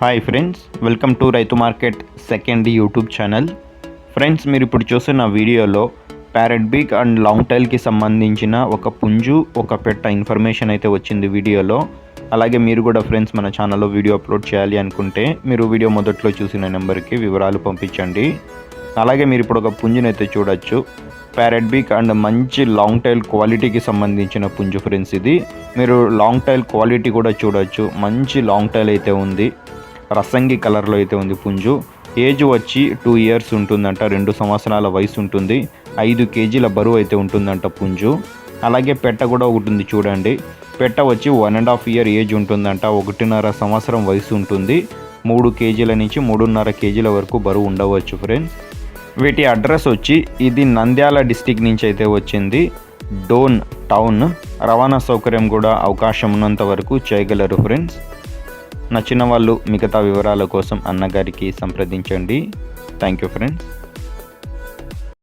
Hi friends, welcome to రైతు market second YouTube channel. Friends, మీరు ఇప్పుడు చూస్తున్న వీడియోలో ప్యారెట్ బీక్ అండ్ లాంగ్ టైల్కి సంబంధించిన ఒక పుంజు ఒక పెట్ట ఇన్ఫర్మేషన్ అయితే వచ్చింది వీడియోలో. అలాగే మీరు కూడా ఫ్రెండ్స్ మన ఛానల్లో వీడియో అప్లోడ్ చేయాలి అనుకుంటే మీరు వీడియో మొదట్లో చూసిన నెంబర్కి వివరాలు పంపించండి. అలాగే మీరు ఇప్పుడు ఒక పుంజునైతే చూడొచ్చు. ప్యారెట్ బీక్ అండ్ మంచి లాంగ్ టైల్ క్వాలిటీకి సంబంధించిన పుంజు ఫ్రెండ్స్. ఇది మీరు లాంగ్ టైల్ క్వాలిటీ కూడా చూడొచ్చు. మంచి లాంగ్ టైల్ అయితే ఉంది, రసంగి కలర్లో అయితే ఉంది పుంజు. ఏజ్ వచ్చి 2 ఇయర్స్ ఉంటుందంట, 2 సంవత్సరాల వయసు ఉంటుంది. 5 కేజీల బరువు అయితే ఉంటుందంట పుంజు. అలాగే పెట్ట కూడా ఒకటి ఉంది చూడండి. పెట్ట వచ్చి 1.5 ఇయర్ ఏజ్ ఉంటుందంట, 1.5 సంవత్సరం వయసు ఉంటుంది. 3 కేజీల నుంచి 3.5 కేజీల వరకు బరువు ఉండవచ్చు ఫ్రెండ్స్. వీటి అడ్రస్ వచ్చి ఇది నంద్యాల డిస్టిక్ నుంచి అయితే వచ్చింది. డోన్ టౌన్. రవాణా సౌకర్యం కూడా అవకాశం ఉన్నంత వరకు చేయగలరు ఫ్రెండ్స్. నచ్చిన వాళ్ళు మిగతా వివరాల కోసం అన్నగారికి సంప్రదించండి. Thank you friends.